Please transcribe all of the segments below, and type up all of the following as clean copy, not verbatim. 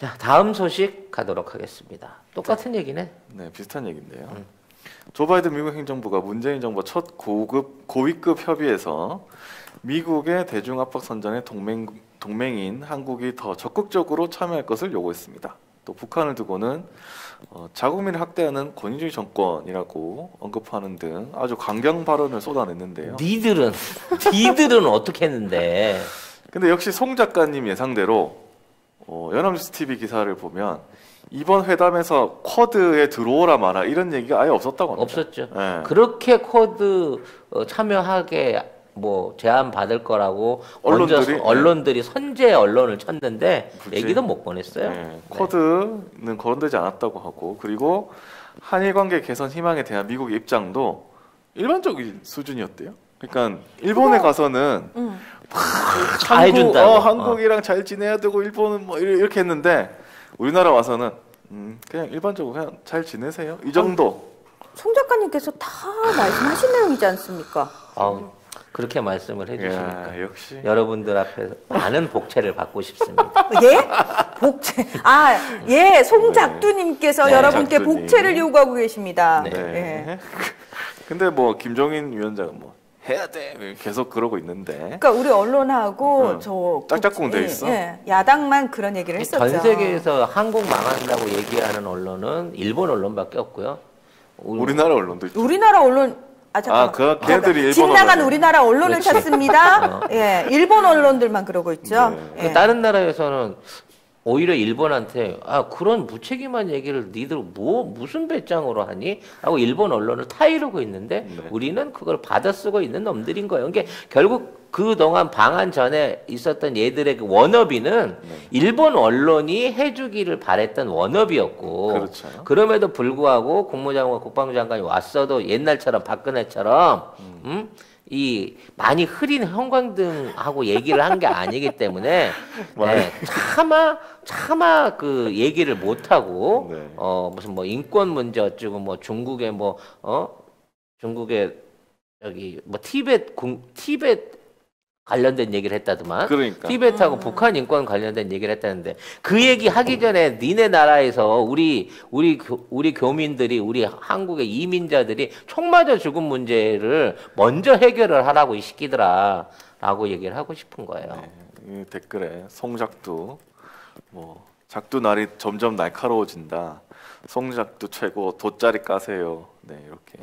자, 다음 소식 가도록 하겠습니다. 똑같은 얘기네. 네, 비슷한 얘기인데요. 조 바이든 미국 행정부가 문재인 정부 첫 고위급 협의에서 미국의 대중압박 선전에 동맹인 한국이 더 적극적으로 참여할 것을 요구했습니다. 또 북한을 두고는 자국민을 학대하는 권위주의 정권이라고 언급하는 등 아주 강경 발언을 쏟아냈는데요. 니들은 어떻게 했는데? 근데 역시 송 작가님 예상대로 연합뉴스 TV 기사를 보면 이번 회담에서 쿼드에 들어오라 마라 이런 얘기가 아예 없었다고 합니다. 없었죠. 네. 그렇게 쿼드 참여하게 뭐 제안 받을 거라고 언론들이 선제 언론을 쳤는데 굳이? 얘기도 못 보냈어요. 네. 쿼드는 거론되지 않았다고 하고 그리고 한일 관계 개선 희망에 대한 미국의 입장도 일반적인 수준이었대요. 그러니까 일본에 가서는 다 해준다. 한국이랑 잘 지내야 되고 일본은 뭐 이렇게 했는데 우리나라 와서는 그냥 일반적으로 그냥 잘 지내세요 이 정도. 송 작가님께서 다 말씀하신 내용이지 않습니까? 그렇게 말씀을 해주시니까 역시 여러분들 앞에서 많은 복채를 받고 싶습니다. 예? 복채. 예, 송작두님께서 네, 여러분께 작두님. 복채를 요구하고 계십니다. 네. 네. 근데 뭐 김종인 위원장은 뭐 해야 돼 계속 그러고 있는데. 그러니까 우리 언론하고 저 짝짝꿍 돼 있어. 예, 야당만 그런 얘기를 했었죠. 전 세계에서 한국 망한다고 얘기하는 언론은 일본 언론밖에 없고요. 우리나라 언론도 있죠. 우리나라 언론. 잠깐만. 걔들이 일본 집 나간 우리나라 언론을 찾습니다. 예, 일본 언론들만 그러고 있죠. 네. 예. 다른 나라에서는 오히려 일본한테 그런 무책임한 얘기를 니들 무슨 배짱으로 하니? 하고 일본 언론을 타이르고 있는데 네. 우리는 그걸 받아쓰고 있는 놈들인 거예요. 그러니까 결국 그동안 방한 전에 있었던 얘들의 그 워너비는 일본 언론이 해주기를 바랬던 워너비였고 그렇죠. 그럼에도 불구하고 국무장관 국방장관이 왔어도 옛날처럼 박근혜처럼 이 많이 흐린 형광등하고 얘기를 한 게 아니기 때문에 네, 차마 그 얘기를 못 하고 네. 무슨 뭐 인권 문제 어쩌고 뭐 중국의 중국의 여기 뭐 티벳 관련된 얘기를 했다더만. 그러니까. 티벳하고 북한 인권 관련된 얘기를 했다는데 그 얘기 하기 전에 니네 나라에서 우리 교민들이 우리 한국의 이민자들이 총 맞아 죽은 문제를 먼저 해결을 하라고 이 시키더라라고 얘기를 하고 싶은 거예요. 네, 댓글에 송작두 뭐 작두 날이 점점 날카로워진다. 송작두 최고 돗자리 까세요. 네 이렇게.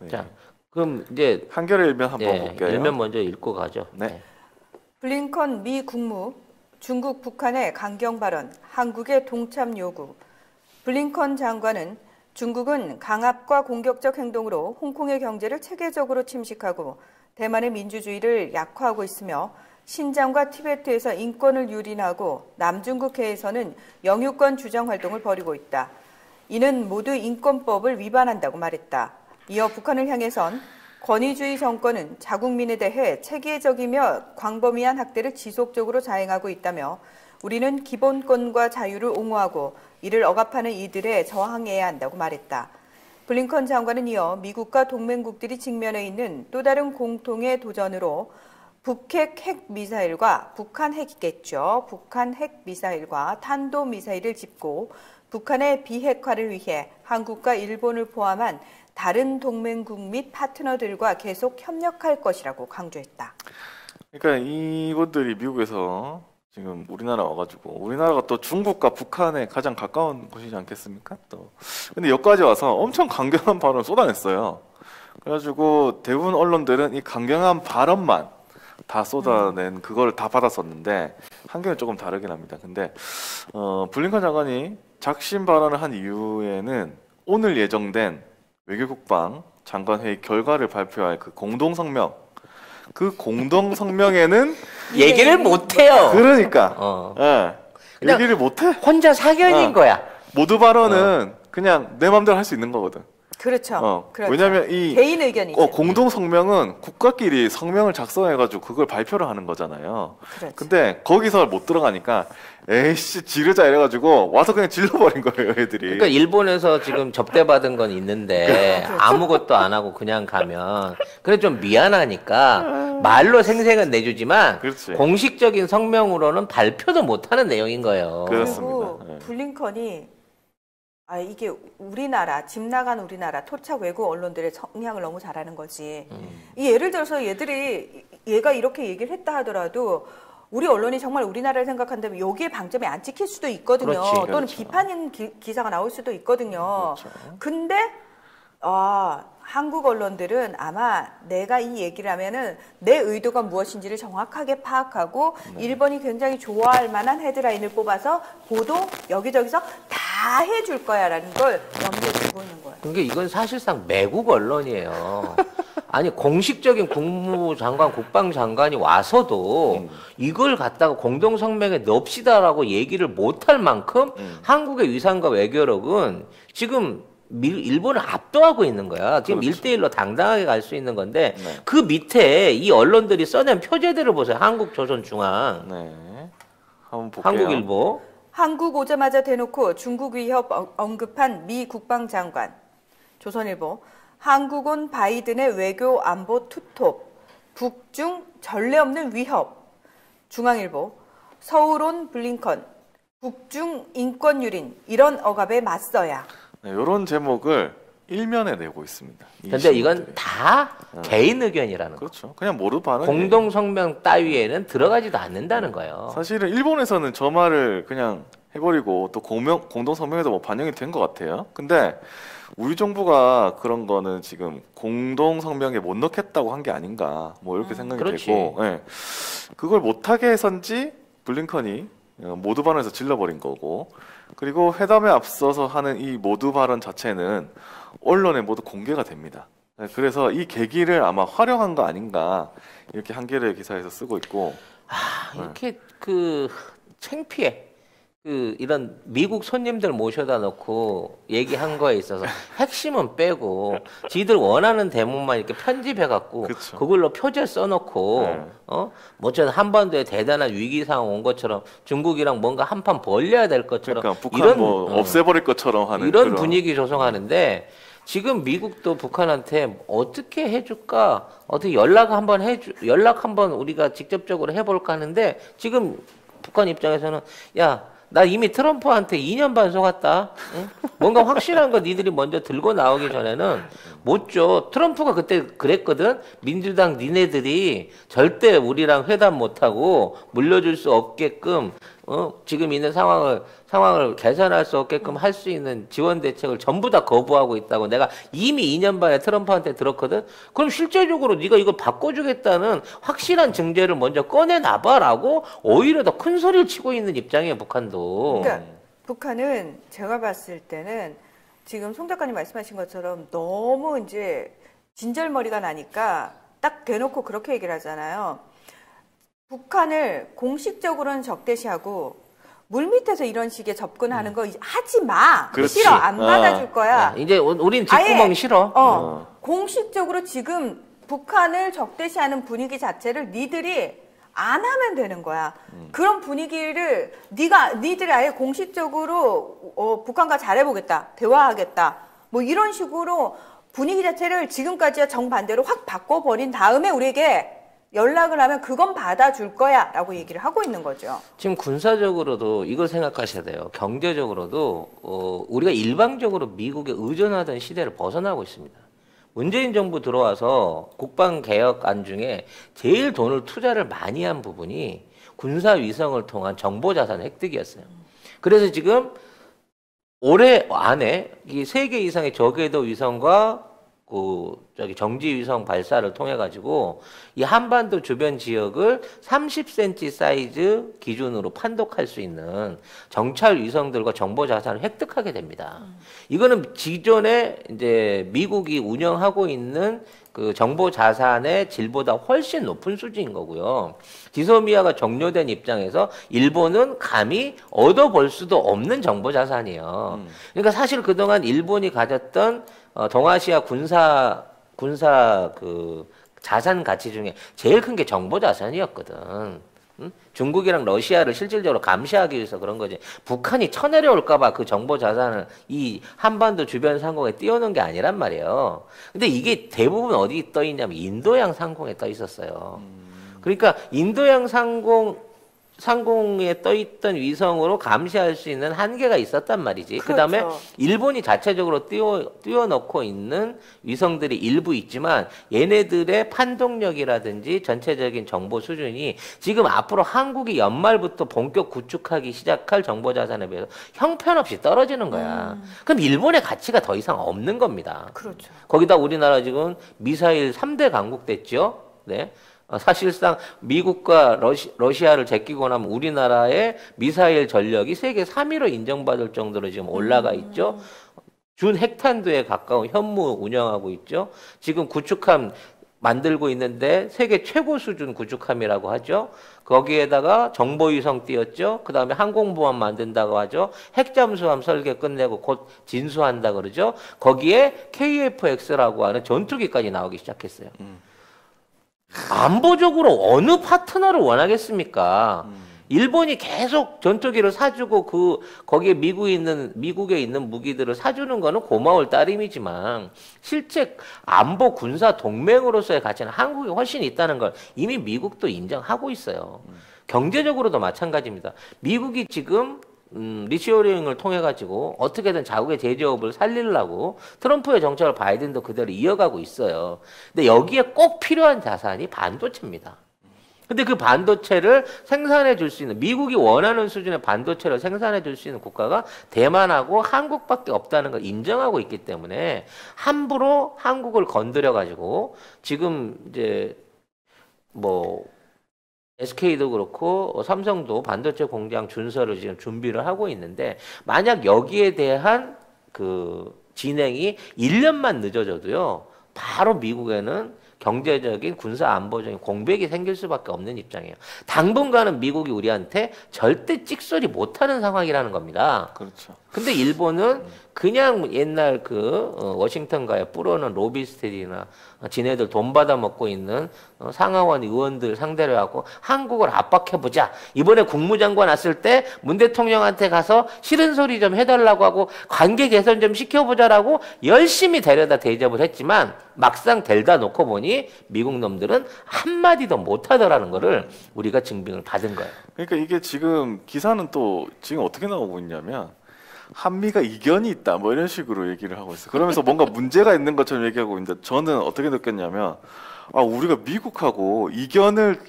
네. 자. 그럼 이제 한겨레 일면 한번 볼게요. 일면 먼저 읽고 가죠. 네. 블링컨 미 국무 중국 북한의 강경 발언, 한국의 동참 요구. 블링컨 장관은 중국은 강압과 공격적 행동으로 홍콩의 경제를 체계적으로 침식하고 대만의 민주주의를 약화하고 있으며 신장과 티베트에서 인권을 유린하고 남중국해에서는 영유권 주장 활동을 벌이고 있다. 이는 모두 인권법을 위반한다고 말했다. 이어 북한을 향해선 권위주의 정권은 자국민에 대해 체계적이며 광범위한 학대를 지속적으로 자행하고 있다며 우리는 기본권과 자유를 옹호하고 이를 억압하는 이들에 저항해야 한다고 말했다. 블링컨 장관은 이어 미국과 동맹국들이 직면해 있는 또 다른 공통의 도전으로 북핵 핵미사일과 북한 핵미사일과 탄도미사일을 짚고 북한의 비핵화를 위해 한국과 일본을 포함한 다른 동맹국 및 파트너들과 계속 협력할 것이라고 강조했다. 그러니까 이분들이 미국에서 지금 우리나라 와가지고 우리나라가 또 중국과 북한에 가장 가까운 곳이지 않겠습니까? 또 근데 여기까지 와서 엄청 강경한 발언을 쏟아냈어요. 그래가지고 대부분 언론들은 이 강경한 발언만 다 쏟아낸 그걸 다 받았었는데 한겨레는 조금 다르긴 합니다. 근데 블링컨 장관이 작심 발언을 한 이유에는 오늘 예정된 외교국방 장관회의 결과를 발표할 그 공동성명, 그 공동성명에는 얘기를 못해요. 그러니까 예, 얘기를 못해. 혼자 사견인 거야. 모두 발언은 그냥 내 마음대로 할 수 있는 거거든. 그렇죠. 그렇죠. 왜냐하면 이 개인 의견이죠. 공동 성명은 국가끼리 성명을 작성해가지고 그걸 발표를 하는 거잖아요. 그렇죠. 근데 거기서 못 들어가니까 에이씨 지르자 이래가지고 와서 그냥 질러버린 거예요, 애들이. 그러니까 일본에서 지금 접대받은 건 있는데 그렇죠. 아무것도 안 하고 그냥 가면 그래 좀 미안하니까 말로 생색은 내주지만 그렇지. 공식적인 성명으로는 발표도 못하는 내용인 거예요. 그리고 그렇습니다. 네. 블링컨이 이게 우리나라, 집 나간 우리나라 토착 외국 언론들의 성향을 너무 잘하는 거지. 이 예를 들어서 얘가 이렇게 얘기를 했다 하더라도 우리 언론이 정말 우리나라를 생각한다면 여기에 방점이 안 찍힐 수도 있거든요. 그렇지, 또는 그렇죠. 비판인 기사가 나올 수도 있거든요. 그렇죠. 근데 한국 언론들은 아마 내가 이 얘기를 하면은 내 의도가 무엇인지를 정확하게 파악하고 일본이 굉장히 좋아할 만한 헤드라인을 뽑아서 보도 여기저기서 다 해줄 거야라는 걸 염두에 두고 있는 거예요. 그러니까 이건 사실상 매국 언론이에요. 아니 공식적인 국무장관, 국방장관이 와서도 이걸 갖다가 공동성명에 넣읍시다라고 얘기를 못할 만큼 한국의 위상과 외교력은 지금 일본을 압도하고 있는 거야. 지금 그렇죠. 1대1로 당당하게 갈 수 있는 건데 네. 그 밑에 이 언론들이 써낸 표제들을 보세요. 한국조선중앙, 네. 한번 볼게요. 한국일보. 한국 오자마자 대놓고 중국 위협 언급한 미 국방장관. 조선일보. 한국 온 바이든의 외교 안보 투톱. 북중 전례 없는 위협. 중앙일보. 서울 온 블링컨. 북중 인권 유린. 이런 억압에 맞서야. 네, 이런 제목을 일면에 내고 있습니다. 근데 이건 신문들이. 다 개인 의견이라는 거. 그렇죠. 그냥 모두 반응. 공동성명 따위에는 들어가지도 않는다는 거예요. 사실은 일본에서는 저 말을 그냥 해버리고 또 공동성명에도 뭐 반영이 된 것 같아요. 근데 우리 정부가 그런 거는 지금 공동성명에 못 넣겠다고 한 게 아닌가 뭐 이렇게 생각이 그렇지. 되고 그걸 못하게 해서인지 블링컨이 모두 발언에서 질러버린 거고 그리고 회담에 앞서서 하는 이 모두 발언 자체는 언론에 모두 공개가 됩니다. 그래서 이 계기를 아마 활용한 거 아닌가 이렇게 한겨레 기사에서 쓰고 있고 이렇게 창피해. 이런 미국 손님들 모셔다 놓고 얘기한 거에 있어서 핵심은 빼고 지들 원하는 대목만 이렇게 편집해 갖고 그쵸. 그걸로 표제 써놓고 뭐전 한반도에 대단한 위기 상황 온 것처럼 중국이랑 뭔가 한판 벌려야 될 것처럼 그러니까 북한 없애버릴 것처럼 하는 이런 그런. 분위기 조성하는데 지금 미국도 북한한테 어떻게 해줄까 어떻게 연락 한번 우리가 직접적으로 해볼까 하는데 지금 북한 입장에서는 나 이미 트럼프한테 2년 반 속았다. 응? 뭔가 확실한 거 니들이 먼저 들고 나오기 전에는 못 줘. 트럼프가 그때 그랬거든. 민주당 니네들이 절대 우리랑 회담 못하고 물려줄 수 없게끔 지금 있는 상황을 개선할 수 없게끔 할 수 있는 지원 대책을 전부 다 거부하고 있다고 내가 이미 2년 반에 트럼프한테 들었거든. 그럼 실제적으로 네가 이걸 바꿔주겠다는 확실한 증거를 먼저 꺼내놔봐라고 오히려 더 큰 소리를 치고 있는 입장이에요, 북한도. 그러니까 북한은 제가 봤을 때는 지금 송 작가님 말씀하신 것처럼 너무 이제 진절머리가 나니까 딱 대놓고 그렇게 얘기를 하잖아요. 북한을 공식적으로는 적대시하고 물밑에서 이런 식의 접근하는 거 하지 마. 그렇지. 싫어. 안 받아줄 거야. 이제 우린 뒷구멍 싫어. 공식적으로 지금 북한을 적대시하는 분위기 자체를 니들이 안 하면 되는 거야. 그런 분위기를 니들이 아예 공식적으로 북한과 잘해보겠다, 대화하겠다, 뭐 이런 식으로 분위기 자체를 지금까지와 정반대로 확 바꿔버린 다음에 우리에게 연락을 하면 그건 받아줄 거야 라고 얘기를 하고 있는 거죠. 지금 군사적으로도 이걸 생각하셔야 돼요. 경제적으로도 우리가 일방적으로 미국에 의존하던 시대를 벗어나고 있습니다. 문재인 정부 들어와서 국방개혁안 중에 제일 돈을 투자를 많이 한 부분이 군사위성을 통한 정보자산 획득이었어요. 그래서 지금 올해 안에 이 3개 이상의 저궤도 위성과 정지위성 발사를 통해 가지고 이 한반도 주변 지역을 30cm 사이즈 기준으로 판독할 수 있는 정찰 위성들과 정보 자산을 획득하게 됩니다. 이거는 기존에 이제 미국이 운영하고 있는 그 정보 자산의 질보다 훨씬 높은 수준인 거고요. 지소미아가 종료된 입장에서 일본은 감히 얻어볼 수도 없는 정보 자산이에요. 그러니까 사실 그동안 일본이 가졌던 동아시아 군사 그 자산 가치 중에 제일 큰 게 정보 자산이었거든. 응? 중국이랑 러시아를 실질적으로 감시하기 위해서 그런 거지. 북한이 쳐내려올까봐 그 정보 자산을 이 한반도 주변 상공에 띄워놓은 게 아니란 말이에요. 근데 이게 대부분 어디 떠 있냐면 인도양 상공에 떠 있었어요. 그러니까 인도양 상공에 떠 있던 위성으로 감시할 수 있는 한계가 있었단 말이지. 그렇죠. 그다음에 일본이 자체적으로 띄워놓고 있는 위성들이 일부 있지만 얘네들의 판독력이라든지 전체적인 정보 수준이 지금 앞으로 한국이 연말부터 본격 구축하기 시작할 정보 자산에 비해서 형편없이 떨어지는 거야. 그럼 일본의 가치가 더 이상 없는 겁니다. 그렇죠. 거기다 우리나라 지금 미사일 3대 강국 됐죠. 네. 사실상 미국과 러시아를 제끼고 나면 우리나라의 미사일 전력이 세계 3위로 인정받을 정도로 지금 올라가 있죠. 준 핵탄두에 가까운 현무 운영하고 있죠. 지금 구축함 만들고 있는데 세계 최고 수준 구축함이라고 하죠. 거기에다가 정보위성 띄웠죠. 그 다음에 항공모함 만든다고 하죠. 핵잠수함 설계 끝내고 곧 진수한다 그러죠. 거기에 KF-X라고 하는 전투기까지 나오기 시작했어요. 안보적으로 어느 파트너를 원하겠습니까? 일본이 계속 전투기를 사주고 거기에 미국에 있는 무기들을 사주는 거는 고마울 따름이지만 실제 안보 군사 동맹으로서의 가치는 한국이 훨씬 있다는 걸 이미 미국도 인정하고 있어요. 경제적으로도 마찬가지입니다. 미국이 지금 리시어링을 통해 가지고 어떻게든 자국의 제조업을 살리려고 트럼프의 정책을 바이든도 그대로 이어가고 있어요. 근데 여기에 꼭 필요한 자산이 반도체입니다. 근데 그 반도체를 생산해 줄 수 있는 미국이 원하는 수준의 반도체를 생산해 줄 수 있는 국가가 대만하고 한국밖에 없다는 걸 인정하고 있기 때문에 함부로 한국을 건드려 가지고 지금 이제 뭐 SK도 그렇고 삼성도 반도체 공장 준설을 지금 준비를 하고 있는데 만약 여기에 대한 그 진행이 1년만 늦어져도요. 바로 미국에는 경제적인 군사 안보적인 공백이 생길 수밖에 없는 입장이에요. 당분간은 미국이 우리한테 절대 찍소리 못하는 상황이라는 겁니다. 그렇죠. 근데 일본은 그냥 옛날 워싱턴가에 뿌려놓은 로비스트들이나 지네들 돈 받아 먹고 있는 상하원 의원들 상대로 하고 한국을 압박해보자. 이번에 국무장관 왔을 때 문 대통령한테 가서 싫은 소리 좀 해달라고 하고 관계 개선 좀 시켜보자라고 열심히 데려다 대접을 했지만 막상 데려다 놓고 보니 미국 놈들은 한마디도 못하더라는 거를 우리가 증빙을 받은 거예요. 그러니까 이게 지금 기사는 또 지금 어떻게 나오고 있냐면 한미가 이견이 있다 뭐 이런 식으로 얘기를 하고 있어요. 그러면서 뭔가 문제가 있는 것처럼 얘기하고 있는데 저는 어떻게 느꼈냐면 우리가 미국하고 이견을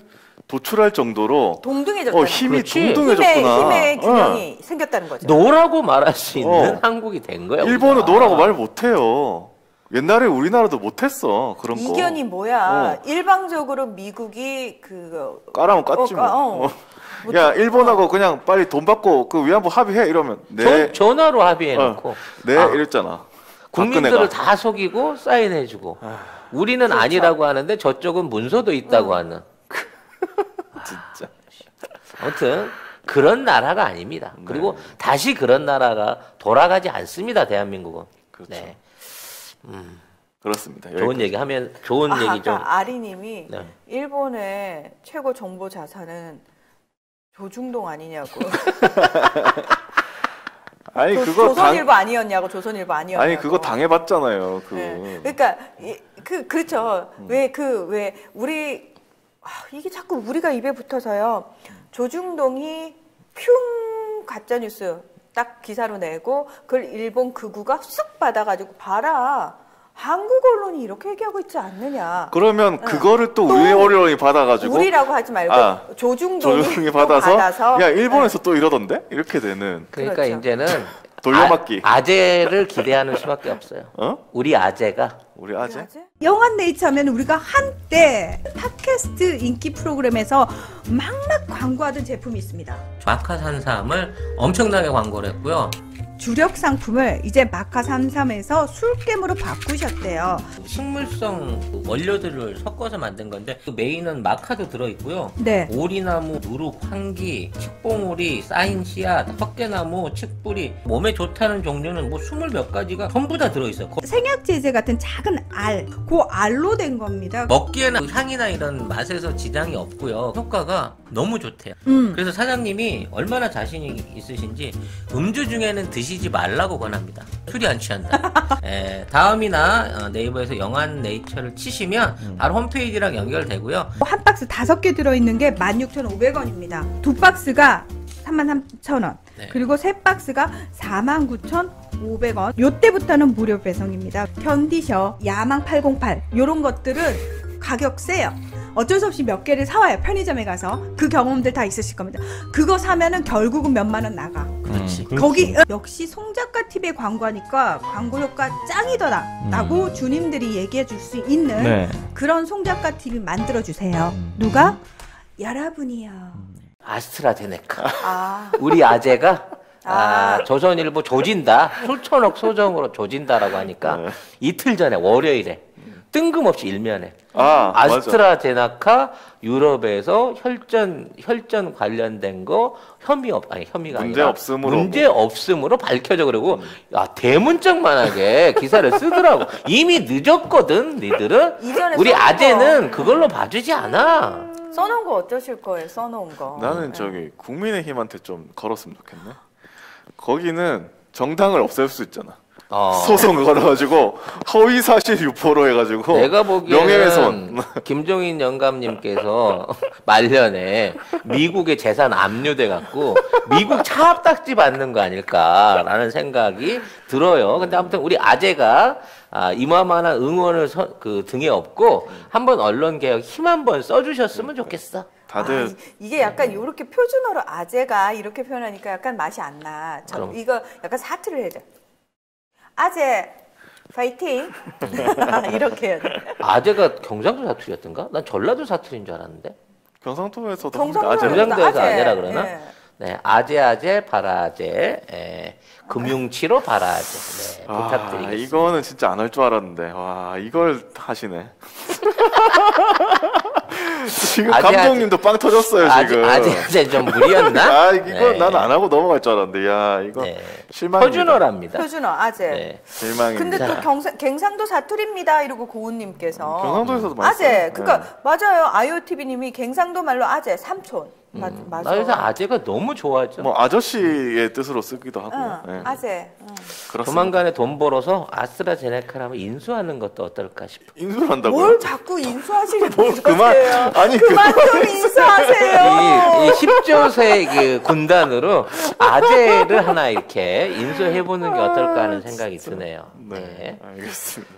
도출할 정도로 동등해졌다. 힘이 그렇지. 동등해졌구나. 힘의 균형이 생겼다는 거죠. 노라고 말할 수 있는 한국이 된 거야. 일본은 우리가. 노라고 말 못해요. 옛날에 우리나라도 못했어 그런 거. 이견이 뭐야? 일방적으로 미국이 까라면 깠지 뭐. 야 일본하고 그냥 빨리 돈 받고 그 위안부 합의해 이러면 네. 전화로 합의해놓고 네 이랬잖아. 국민들을 다 속이고 사인해주고 우리는 그렇죠. 아니라고 하는데 저쪽은 문서도 있다고 하는. 진짜. 아무튼 그런 나라가 아닙니다. 그리고 다시 그런 나라가 돌아가지 않습니다. 대한민국은. 그렇죠. 네. 그렇습니다. 좋은 얘기하면 좋은 얘기 좀. 아까 아리님이 네. 일본의 최고 정보 자산은 조중동 아니냐고. 아니 그거 조선일보 아니었냐고. 조선일보 아니었냐고. 아니 그거 당해봤잖아요. 네. 그러니까 그렇죠. 왜 우리 이게 자꾸 우리가 입에 붙어서요. 조중동이 흉 가짜 뉴스 딱 기사로 내고 그걸 일본 극우가 쑥 받아가지고 봐라. 한국 언론이 이렇게 얘기하고 있지 않느냐. 그러면 그거를 또 우리 언론이 받아가지고 우리라고 하지 말고 조중동이 받아서 야 일본에서 또 이러던데 이렇게 되는. 그러니까 그렇죠. 이제는 돌려막기. 아재를 기대하는 수밖에 없어요. 우리 아재가. 우리 아재? 영한네이처 하면 우리가 한때 팟캐스트 인기 프로그램에서 막락 광고하던 제품이 있습니다. 마카산삼을 엄청나게 광고를 했고요. 주력 상품을 이제 마카 33에서 술겜으로 바꾸셨대요. 식물성 원료들을 섞어서 만든 건데 그 메인은 마카도 들어있고요. 네. 오리나무, 누룩, 황기, 칡봉오리, 쌓인 씨앗, 헛개나무, 칡뿌리 몸에 좋다는 종류는 뭐 20몇 가지가 전부 다 들어있어요. 생약제제 같은 작은 알, 그 알로 된 겁니다. 먹기에는 향이나 이런 맛에서 지장이 없고요. 효과가 너무 좋대요. 그래서 사장님이 얼마나 자신이 있으신지 음주 중에는 드시지 말라고 권합니다. 술이 안 취한다. 다음이나 네이버에서 영한 네이처를 치시면 바로 홈페이지랑 연결되고요. 한 박스 5개 들어있는 게 16,500원입니다. 두 박스가 33,000원. 네. 그리고 세 박스가 49,500원. 요때부터는 무료 배송입니다. 견디셔, 야망 808 요런 것들은 가격 세요. 어쩔 수 없이 몇 개를 사와요. 편의점에 가서. 그 경험들 다 있으실 겁니다. 그거 사면은 결국은 몇만 원 나가. 그렇지. 거기 역시 송작가 TV의 광고하니까 광고 효과 짱이더라 라고 주님들이 얘기해 줄 수 있는 네. 그런 송작가 TV 만들어 주세요. 누가? 여러분이요. 아스트라제네카. 아, 우리 아재가 조선일보 조진다. 술천억 소정으로 조진다라고 하니까 네. 이틀 전에 월요일에 뜬금없이 일면에 맞아. 아스트라제네카 유럽에서 혈전 관련된 거 혐의가 문제 아니라 없음으로 문제 없음으로 밝혀져. 그러고 대문짝만하게 기사를 쓰더라고. 이미 늦었거든 니들은. 이전에 우리 써놓은 아재는 거. 그걸로 봐주지 않아. 써놓은 거 어떠실 거예요? 써놓은 거. 나는 네. 저기 국민의힘한테 좀 걸었으면 좋겠네. 거기는 정당을 없앨 수 있잖아. 소송 걸어가지고 허위 사실 유포로 해가지고 내가 보기에는 명예훼손. 김종인 영감님께서 말년에 미국의 재산 압류돼 갖고 미국 차압딱지 받는 거 아닐까라는 생각이 들어요. 근데 아무튼 우리 아재가 이만한 응원을 등에 업고 한번 언론 개혁 힘 한번 써주셨으면 좋겠어. 다들 이게 약간 이렇게 표준어로 아재가 이렇게 표현하니까 약간 맛이 안 나. 그럼. 이거 약간 사투를 해야 돼. 아재 파이팅 이렇게 해야 돼. 아재가 경상도 사투리였던가? 난 전라도 사투리인 줄 알았는데. 경상도에서도 경상도에서 아재. 경상도에서 아재. 아재라 그러나? 네. 네, 아재 바라재, 금융치로 바라재. 네, 부탁드리겠습니다. 이거는 진짜 안 할 줄 알았는데 와 이걸 하시네. 지금 감독님도 빵 터졌어요 지금. 아재 좀 무리였나? 이거 네. 난 안 하고 넘어갈 줄 알았는데 야 이거 네. 실망입니다. 표준어랍니다. 표준어 아재. 네. 실망입니다. 근데 또 갱상도 사투리입니다 이러고 고은님께서 경상도에서도 많이 아재. 써요. 그러니까 맞아요. 아이오티비님이 갱상도 말로 아재 삼촌. 맞아. 나 요새 아재가 너무 좋아하죠. 뭐 아저씨의 뜻으로 쓰기도 하고요. 응, 네. 아재. 그렇습니다. 조만간에 돈 벌어서 아스트라제네카를 한번 인수하는 것도 어떨까 싶어. 인수를 한다고요? 뭘 자꾸 인수하시는 그만 거예요? 아니 그만 좀 인수하세요. 이 10조세 그 군단으로 아재를 하나 이렇게 인수해보는 게 어떨까 하는 생각이 드네요. 네, 알겠습니다.